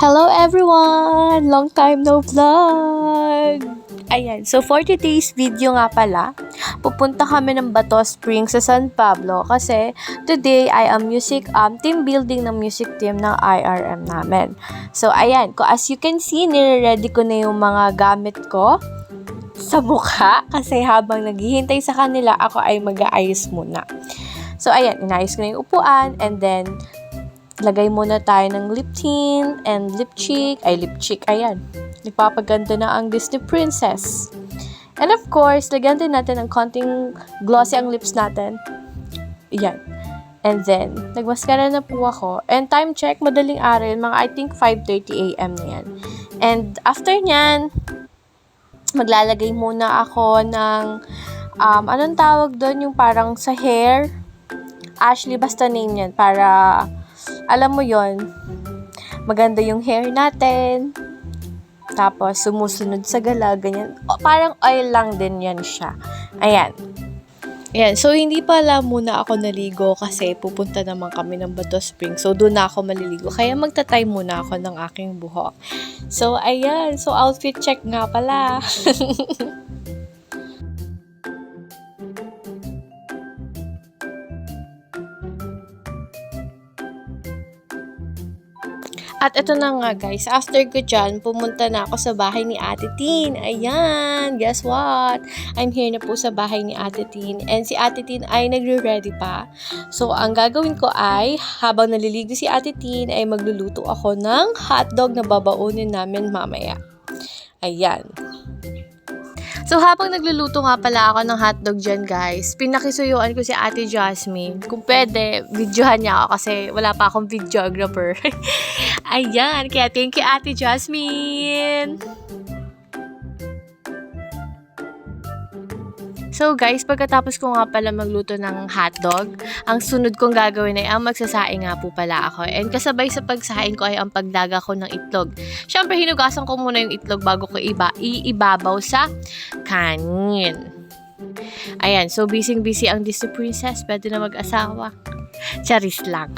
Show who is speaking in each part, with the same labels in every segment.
Speaker 1: Hello everyone! Long time no vlog! Ayan, so for today's video nga pala, pupunta kami ng Bato Springs sa San Pablo kasi today I am team building ng music team ng IRM namin. So ayan, as you can see, nire-ready ko na yung mga gamit ko sa mukha kasi habang naghihintay sa kanila, ako ay mag-aayos muna. So ayan, inayos ko na yung upuan and then lagay muna tayo ng lip tint and lip cheek, ayan. Nagpapaganda na ang Disney Princess. And of course, lagyan din natin ng konting glossy ang lips natin. Ayan. And then, nagmaskara na po ako. And time check, madaling araw, mga I think 5:30 AM na yan. And after nyan, maglalagay muna ako ng, anong tawag doon, yung parang sa hair. Ashley, basta name yan, para alam mo yon, maganda yung hair natin. Tapos, sumusunod sa gala, ganyan. Parang oil lang din yan siya. Ayan. Ayan. So, hindi pala muna ako naligo kasi pupunta naman kami ng Bato Springs. So, doon na ako maliligo. Kaya magtatay muna ako ng aking buhok. So, ayan. So, outfit check nga pala. At ito na nga guys, after ko dyan, pumunta na ako sa bahay ni Ate Tin. Ayan, guess what? I'm here na po sa bahay ni Ate Tin. And si Ate Tin ay nagre-ready pa. So, ang gagawin ko ay, habang naliligo si Ate Tin, ay magluluto ako ng hotdog na babaunin namin mamaya. Ayan. So, habang nagluluto nga pala ako ng hotdog dyan, guys, pinakisuyuan ko si Ate Jasmine. Kung pwede, videohan niya ako kasi wala pa akong videographer. Ayan, kaya thank you, Ate Jasmine! So guys, pagkatapos ko nga pala magluto ng hotdog, ang sunod kong gagawin ay ang magsasaing nga po pala ako. And kasabay sa pagsaing ko ay ang pagdaga ko ng itlog. Siyempre, hinugasan ko muna yung itlog bago ko iibabaw sa kanin. Ayan, so busy-busy ang Disney Princess. Pwede na mag-asawa. Charis lang.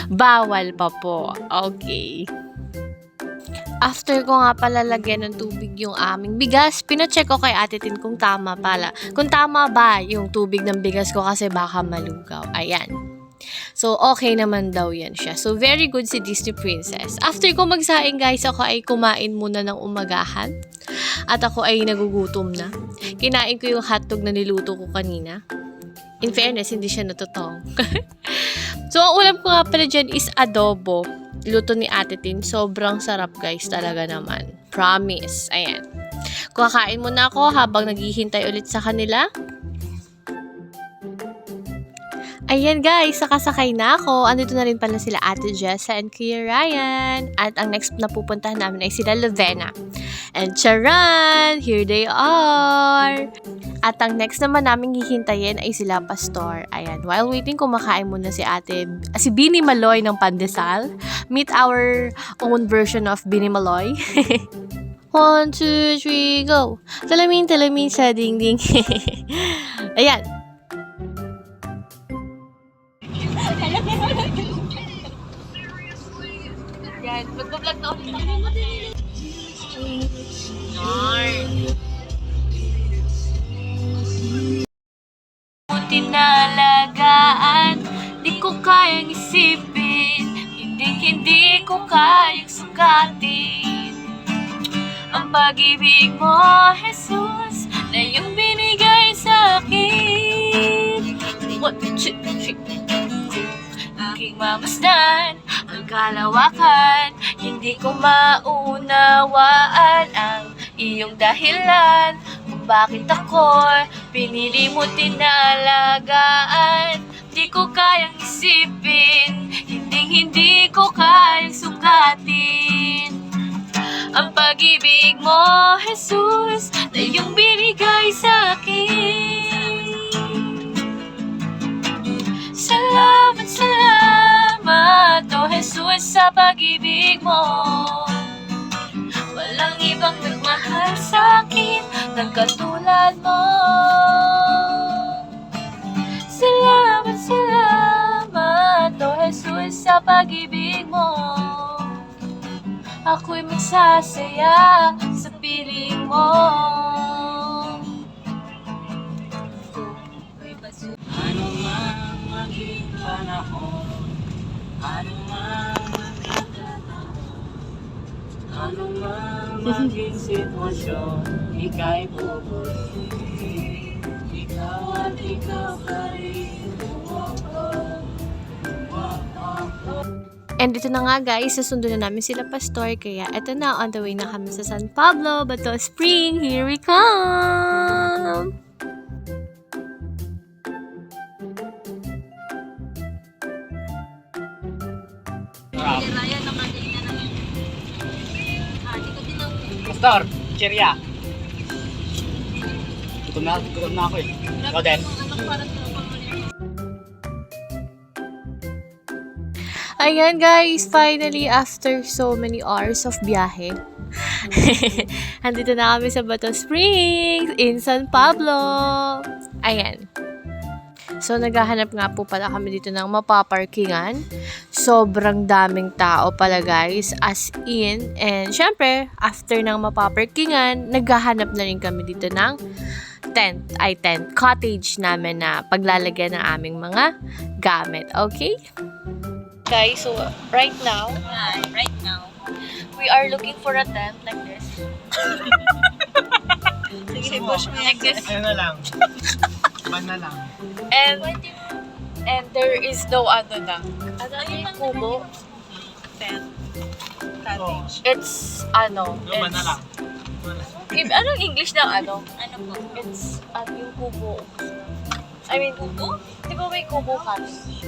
Speaker 1: Bawal pa po. Okay. After ko nga pala lagyan ng tubig yung aming bigas, pinacheck ko kay Ate Tin kung tama pala. Kung tama ba yung tubig ng bigas ko kasi baka malugaw. Ayan. So, okay naman daw yan siya. So, very good si Disney Princess. After ko magsaing guys, ako ay kumain muna ng umagahan. At ako ay nagugutom na. Kinain ko yung hotdog na niluto ko kanina. In fairness, hindi siya natutong. So, ang ulam ko nga pala dyan is adobo. Luto ni Ate Tin. Sobrang sarap guys talaga naman. Promise. Ayan. Kakain muna ako habang naghihintay ulit sa kanila. Ayan guys, sakasakay na ako. Andito na rin pala sila Ate Jessa and Kuya Ryan. At ang next na pupuntahan namin ay sila Lovena. And charan! Here they are! At ang next naman namin hihintayin ay sila Pastor. Ayan, while waiting, kumakain muna si Bini Maloy ng pandesal. Meet our own version of Bini Maloy. 1, 2, 3, go! Talamin sa dingding. Ayan. Yan, magbablog na ulit. Tinalagaan, di ko kayang isipin, hindi ko kayang sukatin ang pag-ibig mo, Jesus, na iyong binigay sa akin. Aking mamasdan ang kalawakan, hindi ko maunawaan ang iyong dahilan kung bakit ako pinili mo tinalagaan. Di ko kayang isipin, hindi ko kayang sukatin ang pag-ibig mo, Jesus, na iyong binigay sa akin. Salamat, oh Jesus, sa pag-ibig mo. Walang ibang nagmahal sa akin ng katulad mo. Salamat, oh Jesus, sa pag-ibig mo. ako'y magsasaya sa piling mo.
Speaker 2: Ano man maging panahon, ano man ano man maging sitwasyon, ika'y pupuli. Ikaw at ikaw pa rin.
Speaker 1: And ito na nga guys, sasundo na namin sila pastor. Kaya ito na, on the way na kami sa San Pablo, Bato Spring. Here we come!
Speaker 2: Pastor, cheeria. Gutom na ako eh. Ikaw din.
Speaker 1: Ayan guys, finally after so many hours of biyahe, andito na kami sa Bato Springs in San Pablo. Ayan. So, naghahanap nga po pala kami dito ng mapaparkingan. Sobrang daming tao pala guys, as in. And syempre, after ng mapaparkingan, naghahanap na rin kami dito ng tent, cottage namin na paglalagyan ng aming mga gamit. Okay? Guys, so right now, we are looking for a tent like this. Sige, push mo like this.
Speaker 2: Ano na lang. Ban na lang.
Speaker 1: And there is no ano na. Ano yung kubo?
Speaker 3: Tent.
Speaker 2: Oh.
Speaker 1: It's ano.
Speaker 2: Ban na lang.
Speaker 1: Anong English ng ano?
Speaker 3: Ano po?
Speaker 1: It's yung kubo. I mean, kubo? Di ba may kubo cottage?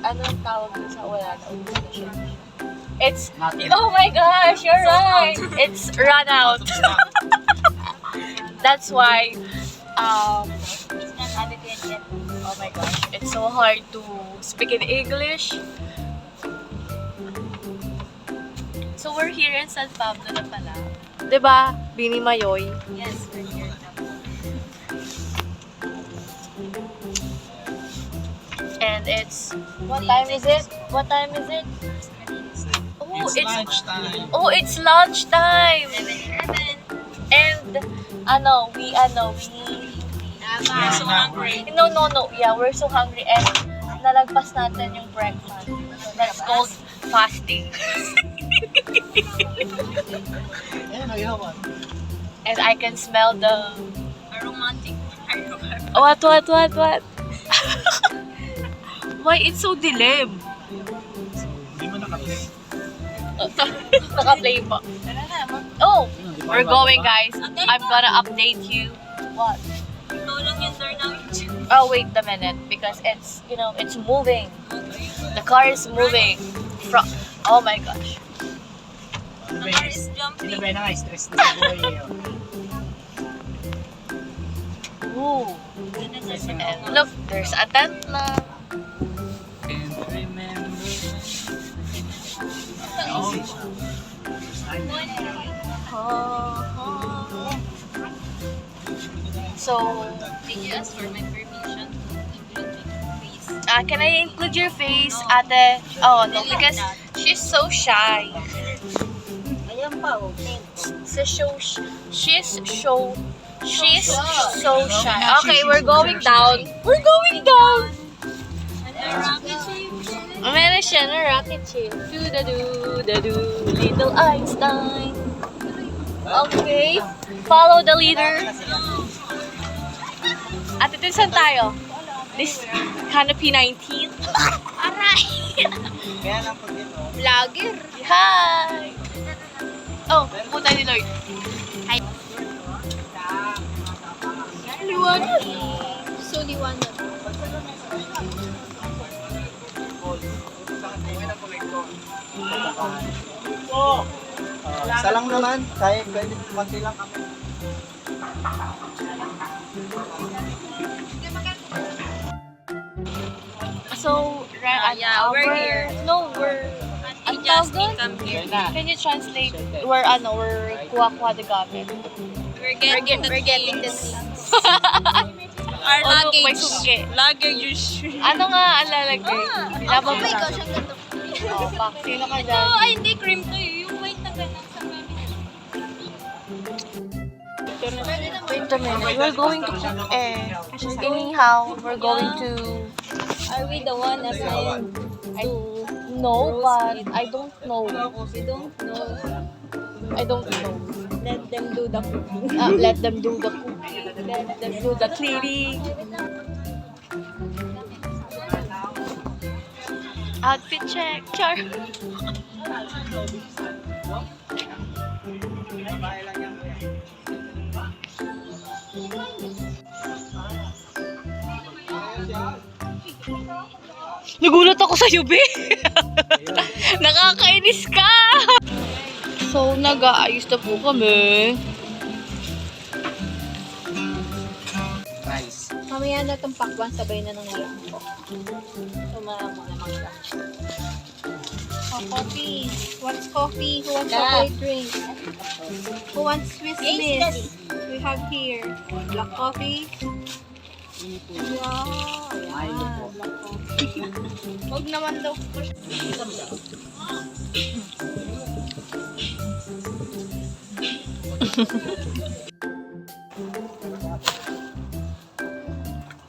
Speaker 1: Ano ang tawag dun sa wala na English? It's,
Speaker 2: Natin.
Speaker 1: oh my gosh, you're right! It's run out. That's why,
Speaker 3: It's not added yet.
Speaker 1: oh my gosh, it's so hard to speak in English. So we're here in San Pablo na pala. Diba, Bini Mayoy?
Speaker 3: Yes, we're here now.
Speaker 1: And it's, what time is it? What time is it? Oh,
Speaker 2: It's lunchtime.
Speaker 1: Oh, it's lunchtime.
Speaker 3: 7-Eleven.
Speaker 1: And we
Speaker 3: We're so hungry.
Speaker 1: no. Yeah, we're so hungry and nalagpas natin yung breakfast. So that's called fasting.
Speaker 2: Ayan, ayawan.
Speaker 1: And I can smell the
Speaker 3: Aromatic.
Speaker 1: what? Why it's so dilim?
Speaker 2: Hindi mo nakaplay.
Speaker 1: Naka-play pa.
Speaker 3: Tara na,
Speaker 1: Oh, we're going guys. I'm gonna update you. What?
Speaker 3: ikaw lang yung door namin.
Speaker 1: Oh, wait a minute. Because it's, it's moving. The car is moving. Oh my gosh.
Speaker 3: The car is jumping.
Speaker 2: Sino ba na nga, stress na sa buhay eh.
Speaker 1: Ooh. And look, there's a tent na.
Speaker 2: Can't remember.
Speaker 1: So,
Speaker 3: Did you ask for my permission to include your face?
Speaker 1: can I include your face, ate? Oh, no, because she's so shy.
Speaker 3: Ayan pa, oh.
Speaker 1: She's so shy. Okay, we're going down. We're going down.
Speaker 3: And the rocket ship.
Speaker 1: Meron siya na rocket ship. Do-da-do, little Einstein. Okay, follow the leader. At ito saan tayo? This Canopy 19. Aray!
Speaker 2: Kaya lang pag ito.
Speaker 1: Vlogger. Hi! Oh, puta ni Lord. Hi. Liwanag. So liwanag.
Speaker 2: Isa lang naman, kaya pwede pati lang kami.
Speaker 1: So,
Speaker 3: we're here.
Speaker 1: No, we're...
Speaker 3: We
Speaker 1: Ang
Speaker 3: just
Speaker 1: tawag
Speaker 3: come here.
Speaker 1: Can you translate? We're kuha-kuha the gamit.
Speaker 3: We're getting the things. Our
Speaker 1: Oh, look, may
Speaker 3: luggage.
Speaker 1: sungke.
Speaker 3: Luggage.
Speaker 1: Ano nga ang lalagay? Laban mo
Speaker 3: Oh my
Speaker 1: na.
Speaker 3: gosh, ang ganda.
Speaker 1: Oh, pak. Sino ka
Speaker 3: Ito,
Speaker 1: dyan?
Speaker 3: ay hindi cream to. Yung white na gano'n.
Speaker 1: Wait a minute. We're going to cook eh. Anyhow, we're going to...
Speaker 3: Are we the one assigned to
Speaker 1: No, but I don't know.
Speaker 3: we don't know?
Speaker 1: I don't know.
Speaker 3: Let them do the cooking.
Speaker 1: Let them do the cooking. Let them do the cleaning. Outfit check. Char.
Speaker 2: Bahay lang yan, kuya.
Speaker 1: Nagulat ako sa be. Nakakainis ka. So, nag-aayos na po kami.
Speaker 2: Rice.
Speaker 3: Mamaya na itong pakwan, sabay na ng ulam ko. Tumama mo naman siya. Oh, coffee. What's coffee? Who wants chocolate drink? Who wants Swiss Miss? We have here black coffee. Wow. Ayan. Black coffee. Huwag naman daw.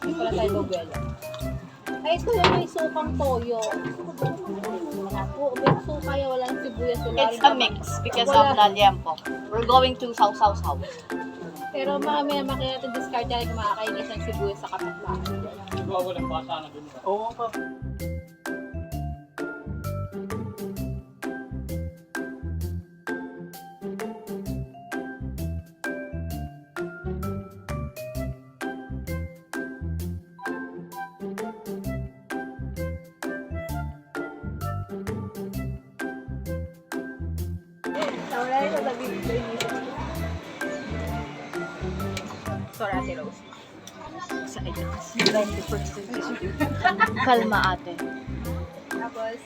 Speaker 3: Hindi pala tayo bobelo. Ay, ito yung may sukang toyo. May suka yung walang sibuyas.
Speaker 1: It's a mix because of the liempo. We're going to Sausaw.
Speaker 3: Pero mamaya makikita discard tayo kung makakainis ng sibuyas sa kapatbahay.
Speaker 2: Oo pa.
Speaker 3: Sorry, Ate Rose.
Speaker 1: Kalma ate.
Speaker 3: Tapos,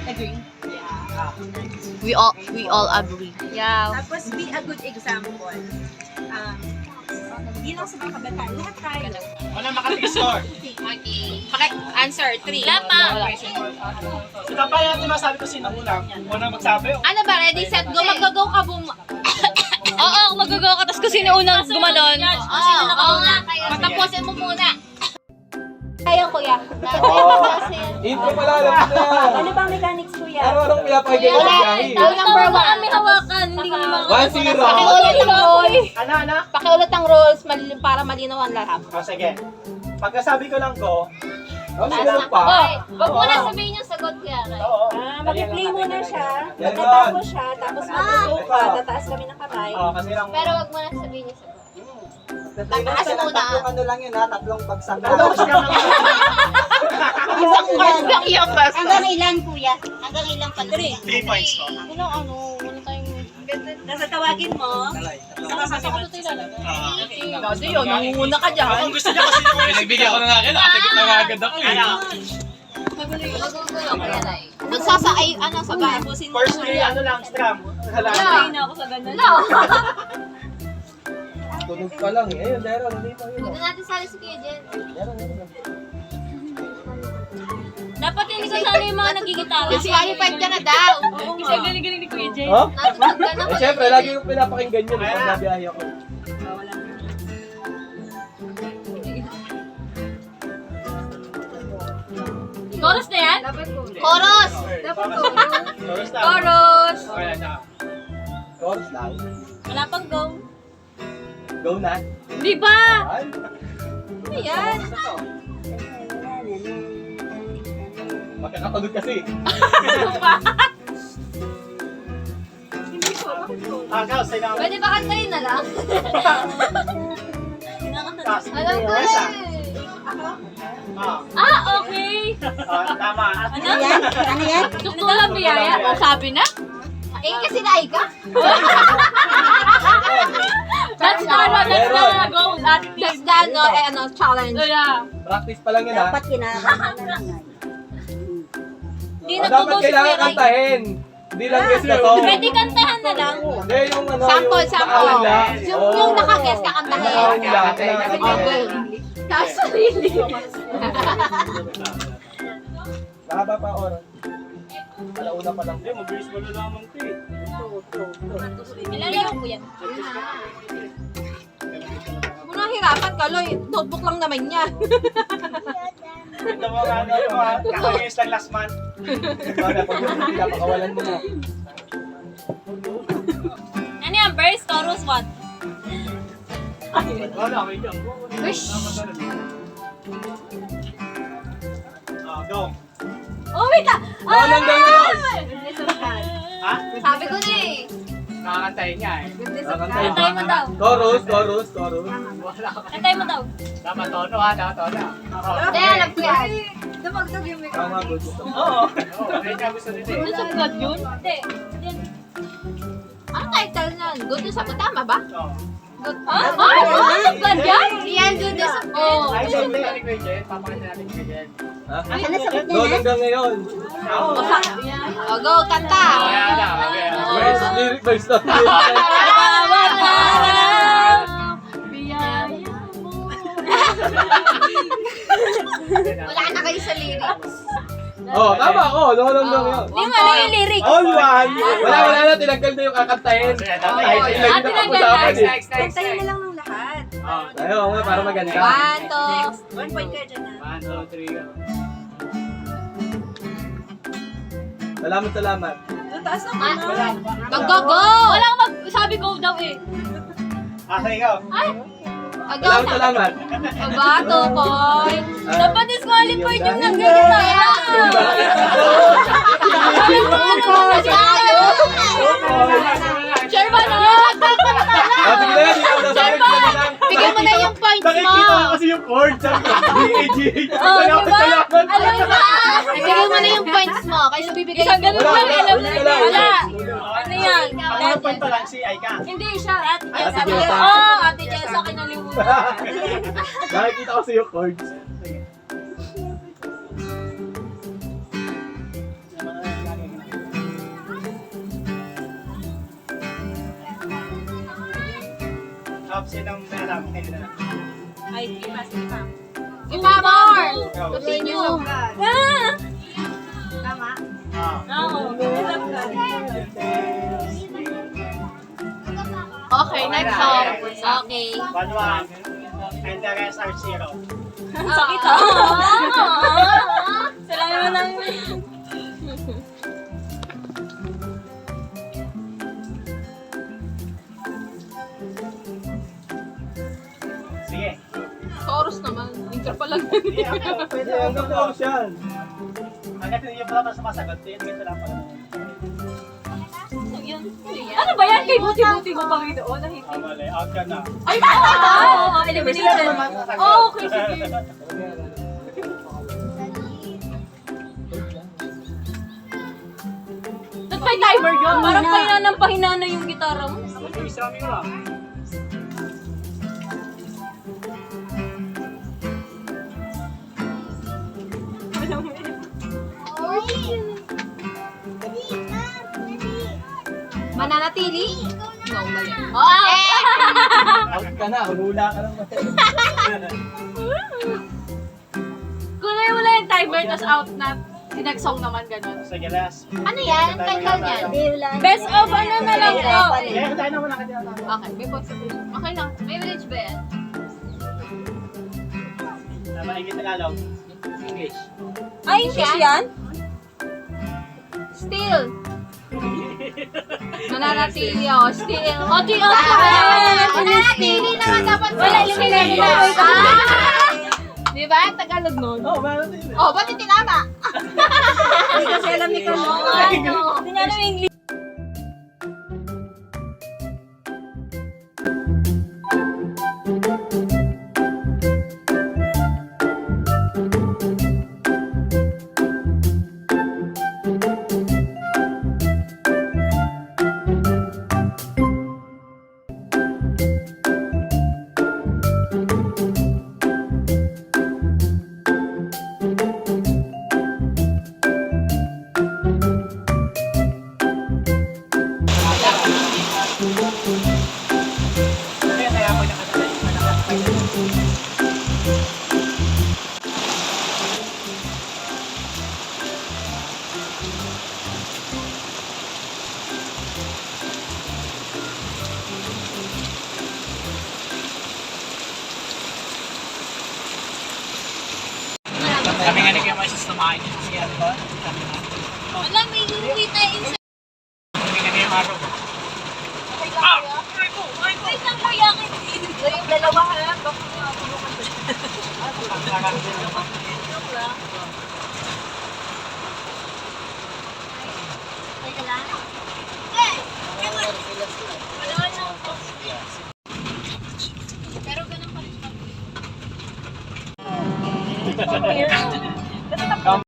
Speaker 1: Agree. We all agree.
Speaker 3: yeah.
Speaker 4: Tapos be a good example. Hindi lang sa mga kabataan, lahat tayo.
Speaker 2: Wala makatigisor.
Speaker 3: Answer 3.
Speaker 2: Si Kapay natin masabi ko sino una. Una magsabi.
Speaker 3: Ano ba? Ready, set, go. Mag-go ka
Speaker 1: Oo, mag-go ka. Tapos kung sino unang gumanon.
Speaker 3: Oo nga. Patapusin mo muna. Kaya, kuya.
Speaker 5: Intro pala, alam ko na yan.
Speaker 4: Ano bang mechanics kuya?
Speaker 5: Araw-araw pinapakinggan ko si Yahi.
Speaker 3: Rule number 1. Kami hawakan. Hindi ko naman.
Speaker 5: 1-0.
Speaker 3: Pakiulit ang rules.
Speaker 2: Ano?
Speaker 3: Pakiulit ang rules para malinaw ang lahat.
Speaker 2: O sige. Pagkasabi ko lang ko,
Speaker 5: Oh, sino pa?
Speaker 3: Wag mo na sabihin yung sagot, kuya.
Speaker 2: oo.
Speaker 4: Mag-play muna siya,
Speaker 5: Yan
Speaker 4: magtatapos siya, tapos mag-go ka, tataas kami ng kamay.
Speaker 2: Oo, kasi lang.
Speaker 3: Pero wag mo na sabihin yung sagot.
Speaker 2: Tataas
Speaker 3: muna.
Speaker 2: ano lang yun ha, tatlong bagsak.
Speaker 3: Isang course lang yung basta.
Speaker 4: Hanggang ilan kuya? Hanggang ilan pa?
Speaker 2: 3 points ko.
Speaker 1: Wala tayong...
Speaker 4: Nasa tawagin mo,
Speaker 1: Kasi yun, nangunguna ka dyan.
Speaker 2: Kung gusto niya kasi
Speaker 5: Pinagbigyan ko na nga akin, nakasagot na nga agad ako eh.
Speaker 3: Magsasakay, sa bahay.
Speaker 2: First 3, ano lang, strum.
Speaker 3: na ako sa ganun.
Speaker 5: Tunog pa lang eh. Ayun, Dero, nandito yun.
Speaker 3: Huwag na natin sali si Kuya Jen.
Speaker 4: dapat hindi ko sana yung mga nagigitara.
Speaker 3: Kasi qualified ka na daw.
Speaker 4: Kasi galing-galing ni Kuya Jay.
Speaker 5: Oh?
Speaker 3: Natutog ka na.
Speaker 5: Eh, syempre, lagi yung pinapakinggan yun pag nabiyahe ako.
Speaker 4: Chorus na yan?
Speaker 3: Chorus!
Speaker 2: Chorus lang.
Speaker 4: Chorus!
Speaker 2: Okay na siya.
Speaker 5: Chorus lang.
Speaker 4: Wala pang go.
Speaker 5: Go na.
Speaker 4: Di ba?
Speaker 5: Ay,
Speaker 3: Ano yan?
Speaker 5: magkakatulog kasi.
Speaker 2: Ikaw, say na.
Speaker 4: Pwede ba kantayin na lang?
Speaker 3: Alam ko
Speaker 2: Isa.
Speaker 3: eh.
Speaker 4: Okay.
Speaker 2: Tama.
Speaker 4: Ano yan? Gusto ko lang biyaya. O, sabi na?
Speaker 3: Eh, kasi naay ka.
Speaker 4: That's the goal.
Speaker 3: That's the challenge.
Speaker 4: Yeah.
Speaker 5: Practice pa lang yun ha.
Speaker 6: Dapat kinakanta na lang yan.
Speaker 4: Hindi
Speaker 5: Dapat
Speaker 4: nagtutusin
Speaker 5: kailangan
Speaker 4: pero...
Speaker 5: kantahin. Hindi lang guess na song.
Speaker 4: Pwede kantahan na lang.
Speaker 5: Hindi, yung ano,
Speaker 3: Sample,
Speaker 5: yung
Speaker 3: sample.
Speaker 5: nakawala.
Speaker 3: Yung nakaguess ka kantahin.
Speaker 5: Nakawala.
Speaker 3: Okay. Tapos sarili.
Speaker 5: Nakaba pa oras. Alauna pa lang.
Speaker 2: Hindi, mabilis mo na naman ito eh.
Speaker 4: Ilalaro ko yan.
Speaker 3: Kung nahirapan ka, Loy, notebook lang naman yan.
Speaker 2: Ito mo nga ano, kakagayos lang last month.
Speaker 5: Para pag pinapakawalan mo na.
Speaker 4: Ano yan? Verse, chorus, what?
Speaker 2: Wala, may jump.
Speaker 3: Wish.
Speaker 2: Go.
Speaker 4: Oh, wait ah!
Speaker 5: Hanggang ngayon.
Speaker 2: Ha?
Speaker 3: Sabi ko na eh.
Speaker 2: Nakakantayin niya eh.
Speaker 5: Kakantahin.
Speaker 4: Antay mo daw.
Speaker 5: Chorus.
Speaker 4: Antay mo daw.
Speaker 2: Tama tono ha, tama tono.
Speaker 3: Hindi, alam ko yan.
Speaker 5: Tama, good.
Speaker 2: Oo. May niya gusto nito eh.
Speaker 4: Gusto ko yun? Hindi.
Speaker 3: Ang title nun? Good News Ako, tama ba?
Speaker 2: Oo.
Speaker 3: Good.
Speaker 4: Ah? Ah? Ba yan?
Speaker 3: Yan, Good News Ako.
Speaker 4: Oh.
Speaker 2: Ay, siyempre. Papakita natin kay Jen.
Speaker 5: Ha?
Speaker 6: Asa na sagot na
Speaker 5: Go
Speaker 6: na?
Speaker 5: hanggang ngayon.
Speaker 2: Oo.
Speaker 3: O, go, kanta.
Speaker 2: Ayan na, okay.
Speaker 5: Verse, lyric, verse lang.
Speaker 4: Bawat araw, biyaya mo.
Speaker 3: Wala na kayo sa lyrics.
Speaker 5: Oh, tama ako. Go hanggang ngayon.
Speaker 4: Hindi mo alam yung lyrics.
Speaker 5: All one. Wala na. Tinanggal na yung kakantahin.
Speaker 2: Sige, tama.
Speaker 5: Ay,
Speaker 2: Ay,
Speaker 5: tinanggal na
Speaker 4: tinanggal
Speaker 5: pag-usapan
Speaker 4: na.
Speaker 5: eh.
Speaker 6: Kantayin na lang ng lahat.
Speaker 5: Ayaw, nga, para maganda.
Speaker 3: 1, 2.
Speaker 6: 1 point ka dyan ha.
Speaker 2: 1, 2, 3.
Speaker 5: Salamat.
Speaker 6: Taas na muna.
Speaker 3: Mag-go-go!
Speaker 4: Walang sabi go daw eh.
Speaker 2: Ikaw.
Speaker 3: Mag-go!
Speaker 5: Salamat.
Speaker 3: Aba, 2 points.
Speaker 4: Dapat disqualified yung nag-gitara. Sure ba na?
Speaker 5: Ah, sige na, hindi ako nasabi.
Speaker 3: Bigyan mo na yung points mo.
Speaker 2: Nakikita ko kasi yung chord. Sabi ko, D-A-G.
Speaker 4: Oh, diba? Alam mo ba?
Speaker 3: Bigyan mo na yung points mo. Kasi bibigay
Speaker 4: Isang ganun
Speaker 5: Wala,
Speaker 4: lang,
Speaker 5: wala,
Speaker 4: alam
Speaker 5: ulit
Speaker 4: na
Speaker 5: ka lang.
Speaker 4: wala. Ano yan?
Speaker 2: Ang point pa lang si Aika.
Speaker 4: Hindi siya. Ate
Speaker 5: Ate
Speaker 4: Jessa.
Speaker 5: Jessa.
Speaker 4: Oh, Ate Jessa, kinalimutan.
Speaker 5: Nakikita ko sa yung chords.
Speaker 2: Tapos yun ang alam kayo na lang.
Speaker 4: Ay, di ba?
Speaker 3: Ipa more.
Speaker 2: Go.
Speaker 3: Continue.
Speaker 4: Ah!
Speaker 2: Ah.
Speaker 4: Oo.
Speaker 3: Okay, next song. Okay.
Speaker 2: 1-1. And the rest are 0.
Speaker 4: Sakit ah. Sila naman ang...
Speaker 2: Sige.
Speaker 3: Chorus naman. Intro pa lang.
Speaker 2: Hindi, ako. Pwede
Speaker 5: Hindi, hanggang chorus yan.
Speaker 2: Hanggat hindi pala pa sumasagot, dito lang pala.
Speaker 4: Ano ba yan? Kay buti-buti mo pang ito.
Speaker 2: Ah, mali. Out ka na.
Speaker 4: Ay, oo! Eliminated. Oh, okay, sige. Ba't may timer yun? Parang pahina na yung gitara mo.
Speaker 2: Isami ko lang.
Speaker 3: Mananatili? No, mali.
Speaker 5: Out ka na, humula ka lang.
Speaker 4: Kulay mo lang yung timer, tapos out na. Sinag-song naman ganun.
Speaker 2: Sige, last.
Speaker 3: Ano yan? Title niyan?
Speaker 6: Hindi, wala.
Speaker 4: Best of ano na lang po.
Speaker 2: Kaya tayo na muna ka dito.
Speaker 3: Okay, may possibility. Okay lang. May village ba yan?
Speaker 2: Maigit Tagalog. English.
Speaker 4: Ay, English yan?
Speaker 3: Still. Mananatili ako. Still.
Speaker 4: O, di ako.
Speaker 3: Mananatili na
Speaker 4: ba? Tagalog nun.
Speaker 5: Oo, meron din.
Speaker 3: Oh, ba't yung tinama?
Speaker 6: Hindi kasi alam ni Kano.
Speaker 4: Ano?
Speaker 6: Hindi niya alam yung English.
Speaker 2: Kaya ako nakatay. Kami nga ni Kuya Marcis tumahin niya kasi ano ba? Kami na.
Speaker 3: Wala, may hindi tayo isa.
Speaker 2: Kami nga ngayong araw.
Speaker 3: Wait lang po yakin. Yung dalawa ha, baka matulungan ko. Joke lang. Wait lang. Wala na. Pero ganun pa rin.